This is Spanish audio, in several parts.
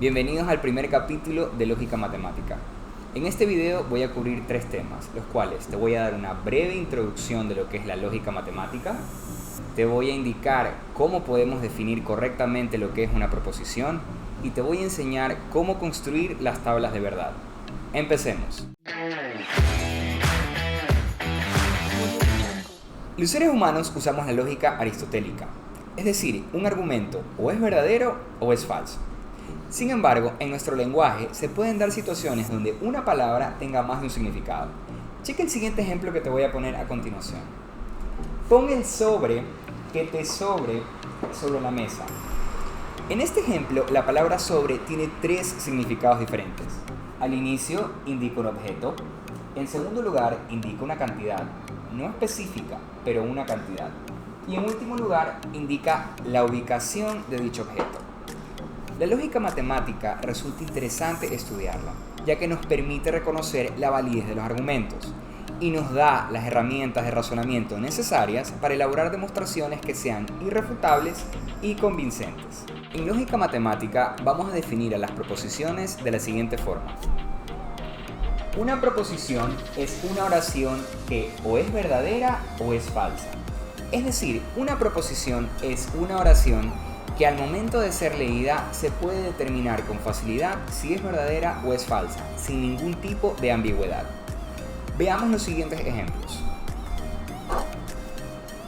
Bienvenidos al primer capítulo de Lógica Matemática. En este video voy a cubrir tres temas, los cuales te voy a dar una breve introducción de lo que es la lógica matemática, te voy a indicar cómo podemos definir correctamente lo que es una proposición y te voy a enseñar cómo construir las tablas de verdad. Empecemos. Los seres humanos usamos la lógica aristotélica, es decir, un argumento o es verdadero o es falso. Sin embargo, en nuestro lenguaje se pueden dar situaciones donde una palabra tenga más de un significado. Checa el siguiente ejemplo que te voy a poner a continuación. Pon el sobre que te sobre la mesa. En este ejemplo, la palabra sobre tiene tres significados diferentes. Al inicio indica un objeto. En segundo lugar, indica una cantidad, no específica, pero una cantidad. Y en último lugar, indica la ubicación de dicho objeto. La lógica matemática resulta interesante estudiarla, ya que nos permite reconocer la validez de los argumentos y nos da las herramientas de razonamiento necesarias para elaborar demostraciones que sean irrefutables y convincentes. En lógica matemática vamos a definir a las proposiciones de la siguiente forma. Una proposición es una oración que o es verdadera o es falsa. Es decir, una proposición es una oración que al momento de ser leída se puede determinar con facilidad si es verdadera o es falsa, sin ningún tipo de ambigüedad. Veamos los siguientes ejemplos.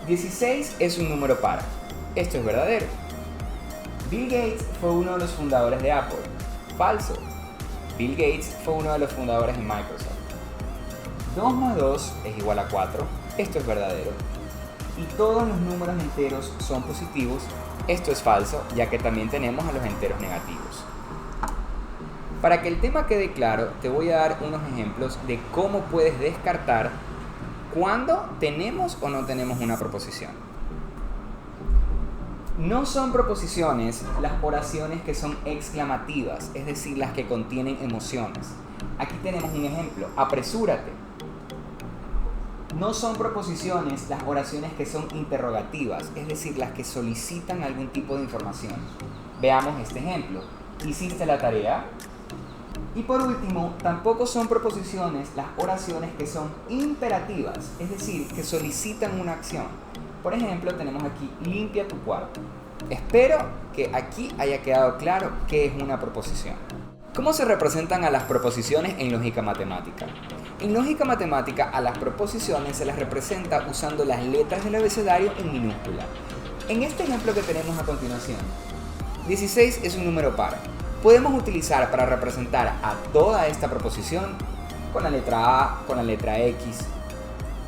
16 es un número par. Esto es verdadero. Bill Gates fue uno de los fundadores de Apple. Falso. Bill Gates fue uno de los fundadores de Microsoft. 2 más 2 es igual a 4. Esto es verdadero. Y todos los números enteros son positivos. Esto es falso, ya que también tenemos a los enteros negativos. Para que el tema quede claro, te voy a dar unos ejemplos de cómo puedes descartar cuándo tenemos o no tenemos una proposición. No son proposiciones las oraciones que son exclamativas, es decir, las que contienen emociones. Aquí tenemos un ejemplo: apresúrate. No son proposiciones las oraciones que son interrogativas, es decir, las que solicitan algún tipo de información. Veamos este ejemplo. ¿Hiciste la tarea? Y por último, tampoco son proposiciones las oraciones que son imperativas, es decir, que solicitan una acción. Por ejemplo, tenemos aquí: limpia tu cuarto. Espero que aquí haya quedado claro qué es una proposición. ¿Cómo se representan a las proposiciones en lógica matemática? En lógica matemática, a las proposiciones se las representa usando las letras del abecedario en minúscula. En este ejemplo que tenemos a continuación, 16 es un número par. Podemos utilizar para representar a toda esta proposición con la letra A, con la letra X.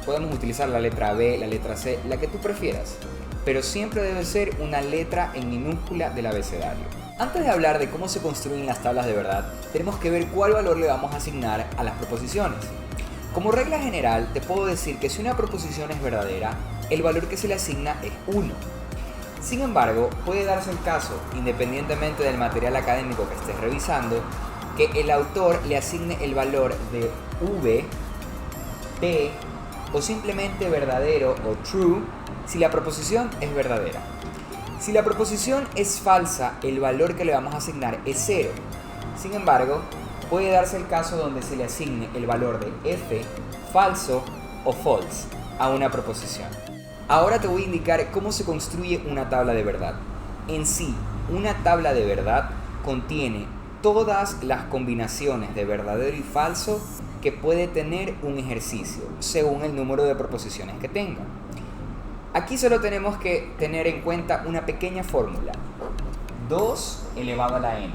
Podemos utilizar la letra B, la letra C, la que tú prefieras, pero siempre debe ser una letra en minúscula del abecedario. Antes de hablar de cómo se construyen las tablas de verdad, tenemos que ver cuál valor le vamos a asignar a las proposiciones. Como regla general, te puedo decir que si una proposición es verdadera, el valor que se le asigna es 1. Sin embargo, puede darse el caso, independientemente del material académico que estés revisando, que el autor le asigne el valor de V, P o simplemente verdadero o true si la proposición es verdadera. Si la proposición es falsa, el valor que le vamos a asignar es 0. Sin embargo, puede darse el caso donde se le asigne el valor de F, falso o false, a una proposición. Ahora te voy a indicar cómo se construye una tabla de verdad. En sí, una tabla de verdad contiene todas las combinaciones de verdadero y falso que puede tener un ejercicio, según el número de proposiciones que tenga. Aquí solo tenemos que tener en cuenta una pequeña fórmula: 2 elevado a la n,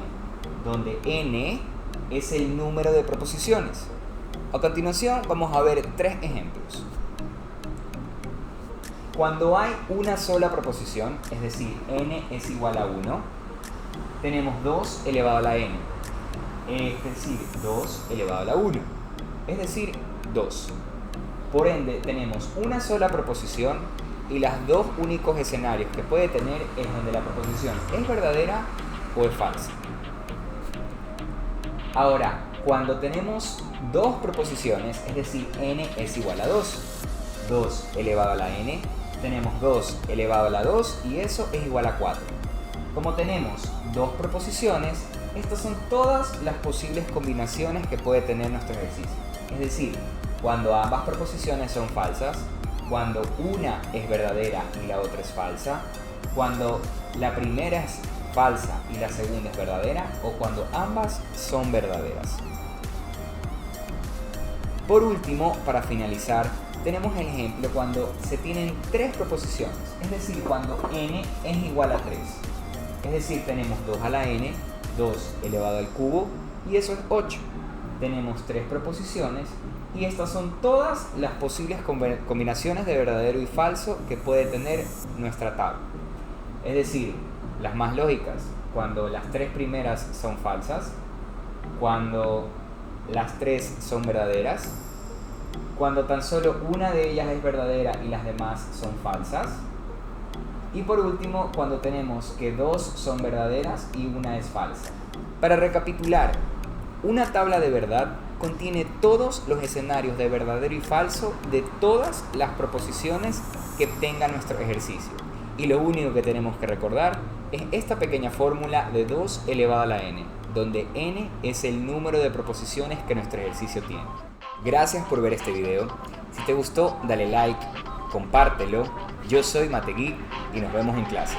donde n es el número de proposiciones. A continuación vamos a ver tres ejemplos. Cuando hay una sola proposición, es decir, n es igual a 1, tenemos 2 elevado a la n, es decir, 2 elevado a la 1, es decir, 2. Por ende, tenemos una sola proposición y los dos únicos escenarios que puede tener es donde la proposición es verdadera o es falsa. Ahora, cuando tenemos dos proposiciones, es decir, n es igual a 2, 2 elevado a la n, tenemos 2 elevado a la 2 y eso es igual a 4. Como tenemos dos proposiciones, Estas son todas las posibles combinaciones que puede tener nuestro ejercicio. Es decir, cuando ambas proposiciones son falsas, cuando una es verdadera y la otra es falsa, cuando la primera es falsa y la segunda es verdadera, o cuando ambas son verdaderas. Por último, para finalizar, tenemos el ejemplo cuando se tienen tres proposiciones, es decir, cuando n es igual a 3. Es decir, tenemos 2 a la n, 2 elevado al cubo, y eso es 8. Tenemos tres proposiciones, y estas son todas las posibles combinaciones de verdadero y falso que puede tener nuestra tabla. Es decir, las más lógicas, cuando las tres primeras son falsas, cuando las tres son verdaderas, cuando tan solo una de ellas es verdadera y las demás son falsas, y por último, cuando tenemos que dos son verdaderas y una es falsa. Para recapitular, una tabla de verdad contiene todos los escenarios de verdadero y falso de todas las proposiciones que tenga nuestro ejercicio. Y lo único que tenemos que recordar es esta pequeña fórmula de 2 elevado a la n, donde n es el número de proposiciones que nuestro ejercicio tiene. Gracias por ver este video. Si te gustó, dale like, compártelo. Yo soy Mate Geek y nos vemos en clase.